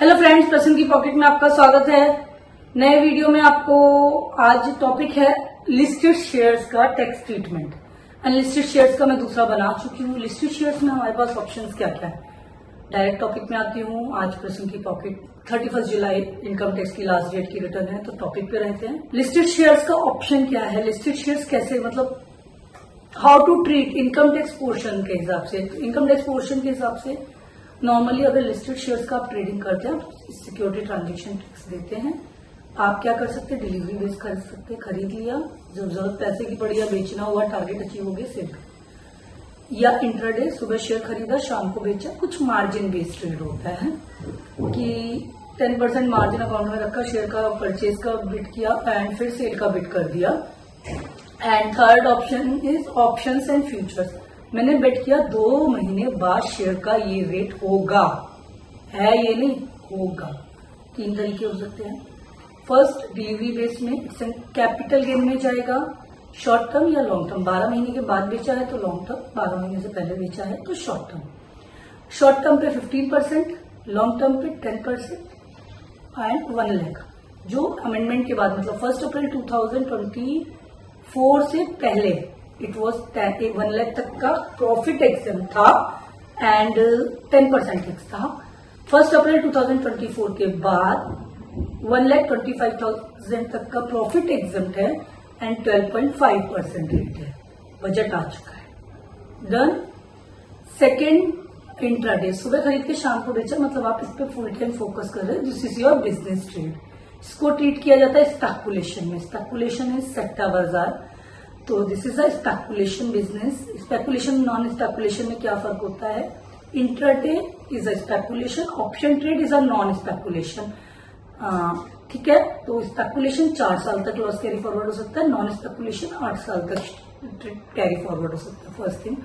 Hello friends, प्रसन्न की pocket में आपका स्वागत है। नए वीडियो में आपको आज टॉपिक है लिस्टेड शेयर्स का टैक्स ट्रीटमेंट। अनलिस्टेड शेयर्स का मैं दूसरा बना चुकी हूँ। लिस्टेड शेयर्स में हमारे पास ऑप्शंस क्या क्या है। डायरेक्ट टॉपिक में आती हूँ। आज प्रसन्न की पॉकेट 31 जुलाई इनकम टैक्स की लास्ट डेट की रिटर्न है, तो टॉपिक पे रहते हैं। लिस्टेड शेयर्स का ऑप्शन क्या है, लिस्टेड शेयर्स कैसे, मतलब how to treat income tax portion के हिसाब से। इनकम टैक्स पोर्शन के हिसाब से नॉर्मली अगर लिस्टेड शेयर्स का आप ट्रेडिंग करते हैं तो सिक्योरिटी ट्रांजेक्शन टैक्स देते हैं। आप क्या कर सकते हैं, डिलीवरी बेस कर सकते हैं। खरीद लिया, जब जरूरत पैसे की पड़ी या बेचना हुआ, टारगेट अचीव हो गया, सेल कर। या इंट्राडे, सुबह शेयर खरीदा, शाम को बेचा। कुछ मार्जिन बेस्ड ट्रेड होता है कि 10% मार्जिन अकाउंट में रखा, शेयर का परचेज का बिड किया एंड फिर सेल का बिड कर दिया। And third option is options and futures. मैंने बेट किया 2 महीने बाद शेयर का ये रेट होगा, है ये नहीं होगा। 3 तरीके हो सकते हैं। फर्स्ट, डिलीवरी बेस में कैपिटल गेन में जाएगा, शॉर्ट टर्म या लॉन्ग टर्म। 12 महीने के बाद बेचा है तो लॉन्ग टर्म, 12 महीने से पहले बेचा है तो शॉर्ट टर्म। शॉर्ट टर्म पे 15%, लॉन्ग टर्म पे 10% एंड 1 लाख। जो अमेंडमेंट के बाद, मतलब 1 अप्रैल 2024 से पहले इट वॉज 1 लाख तक का प्रॉफिट एग्जाम था एंड 10% टैक्स था। 1 अप्रैल 2024 के बाद 1,25,000 तक का प्रॉफिट एग्जाम है एंड 12.5% रेट है। बजट आ चुका है, डन। सेकेंड, इंट्राडे, सुबह खरीद के शाम को बेचा, मतलब आप इस पे फुल टाइम फोकस कर रहे हैं। This is your business trade. इसको ट्रीट किया जाता है स्पेकुलेशन में। स्पेकुलेशन इज सट्टा बाजार, तो this is a speculation business. Speculation non speculation में क्या फर्क होता है। Intraday is a speculation, option trade is a non speculation. ठीक है, तो स्पेकुलेशन 4 साल तक लॉस कैरी फॉरवर्ड हो सकता है, नॉन स्पेकुलेशन 8 साल तक कैरी फॉरवर्ड हो सकता है। फर्स्ट थिंग,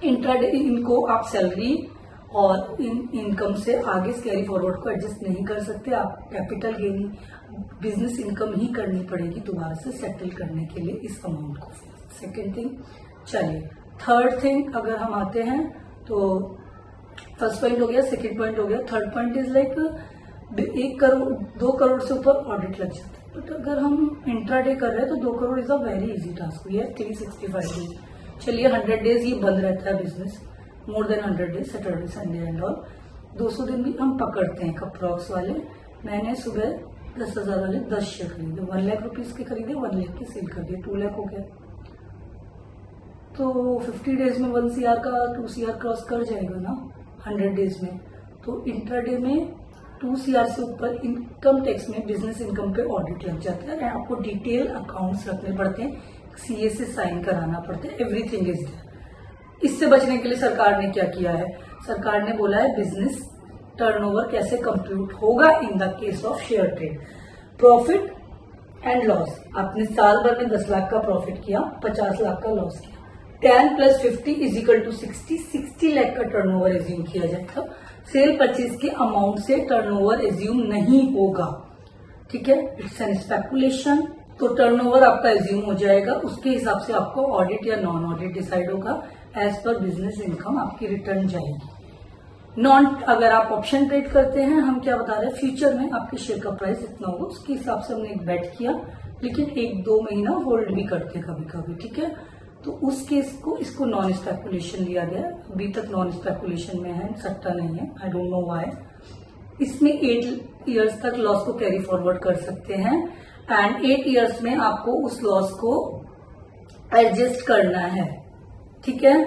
इंट्राडे इनको आप सैलरी और इनकम से आगे कैरी फॉरवर्ड को एडजस्ट नहीं कर सकते। आप कैपिटल गेन बिजनेस इनकम ही करनी पड़ेगी दोबारा से सेटल करने के लिए इस अमाउंट को। सेकेंड थिंग, चलिए थर्ड थिंग अगर हम आते हैं तो फर्स्ट पॉइंट हो गया, सेकेंड पॉइंट हो गया। Third point is like 1 crore 2 crore से ऊपर ऑडिट लग जाता है। बट अगर हम इंट्राडे कर रहे हैं तो 2 crore is a very easy task. We है 365 डेज। चलिए 100 डेज ये बंद रहता है business, more than 100 days, Saturday Sunday and all. 200 दिन भी हम पकड़ते हैं अप्रॉक्स वाले। मैंने सुबह 10,000 वाले 10 शेयर खरीदे, 1 लाख रुपीज के खरीदे, 1 लाख की सेल कर दिए, 2 लाख हो गया। तो 50 डेज में 1 CR का 2 CR क्रॉस कर जाएगा ना 100 डेज में। तो इंट्राडे में 2 CR से ऊपर इनकम टैक्स में बिजनेस इनकम पे ऑडिट लग जाता है। आपको डिटेल अकाउंट्स रखने पड़ते हैं, CA से साइन कराना पड़ता है, एवरीथिंग इज देयर। इससे बचने के लिए सरकार ने क्या किया है, सरकार ने बोला है बिजनेस टर्नओवर कैसे कंप्यूट होगा in the case of share trade. Profit and loss, आपने साल भर में 10 लाख का प्रॉफिट किया, 50 लाख का लॉस किया। 10 + 50 = 60 लाख का टर्नओवर एज्यूम किया जाएगा। सेल परचेज के अमाउंट से टर्नओवर एज्यूम नहीं होगा, ठीक है। इट्स एन स्पेकुलेशन, तो टर्नओवर आपका एज्यूम हो जाएगा। उसके हिसाब से आपको ऑडिट या नॉन ऑडिट डिसाइड होगा। एज पर बिजनेस इनकम आपकी रिटर्न जाएगी। नॉन, अगर आप ऑप्शन ट्रेड करते हैं, हम क्या बता रहे हैं, फ्यूचर में आपके शेयर का प्राइस इतना होगा, उसके हिसाब से हमने एक बेट किया, लेकिन 1-2 महीना होल्ड भी करते हैं कभी कभी, ठीक है। तो उस केस को, इसको नॉन स्पेकुलेशन लिया गया। अभी तक नॉन स्पेकुलेशन में है, सट्टा नहीं है। I don't know why. इसमें 8 ईयर्स तक लॉस को कैरी फॉरवर्ड कर सकते हैं एंड 8 ईयर्स में आपको उस लॉस को एडजस्ट करना है, ठीक है।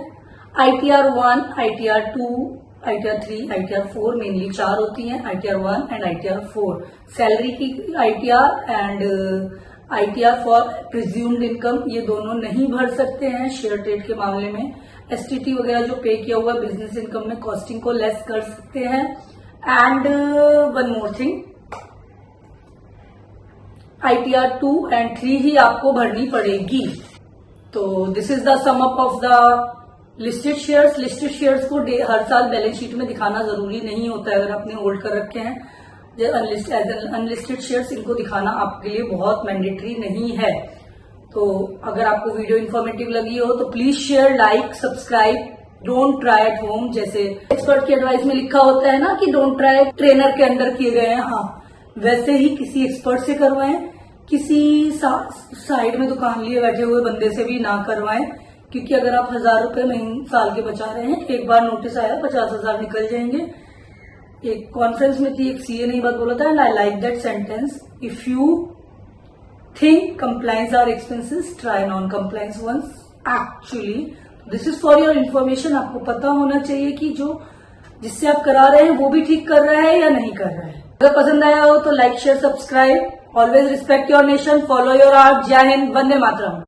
ITR 1, ITR 2, ITR 3, ITR 4 mainly 4 होती हैं, ITR 1 एंड ITR 4। सैलरी की ITR and ITR for presumed income, ये दोनों नहीं भर सकते हैं शेयर ट्रेड के मामले में। STT वगैरह जो पे किया हुआ बिजनेस इनकम में कॉस्टिंग को लेस कर सकते हैं। And one more thing, ITR 2 and 3 ही आपको भरनी पड़ेगी। तो this is the sum up of the listed shares. Listed shares को हर साल बैलेंस शीट में दिखाना जरूरी नहीं होता है। अगर आपने होल्ड कर रखे हैं अनलिस्टेड शेयर्स, इनको दिखाना आपके लिए बहुत मैंडेटरी नहीं है। तो अगर आपको वीडियो इन्फॉर्मेटिव लगी हो तो please share, like, subscribe don't try at home, जैसे एक्सपर्ट की एडवाइस में लिखा होता है ना कि डोंट ट्राई ट्रेनर के अंडर किए गए हैं, हाँ वैसे ही किसी एक्सपर्ट से करवाएं, किसी साइड में दुकान लिए बैठे हुए बंदे से भी ना करवाएं, क्योंकि अगर आप 1000 रुपए महीने साल के बचा रहे हैं, एक बार नोटिस आया 50,000 निकल जाएंगे। एक कॉन्फ्रेंस में थी, एक सीए ने बात बोला था and I like that sentence, if you think compliance are expenses try non compliance once. Actually this is for your information, आपको पता होना चाहिए कि जो जिससे आप करा रहे हैं वो भी ठीक कर रहा है या नहीं कर रहा है। अगर पसंद आया हो तो like share subscribe, always respect your nation, follow your art. जय हिंद, वंदे मातरम।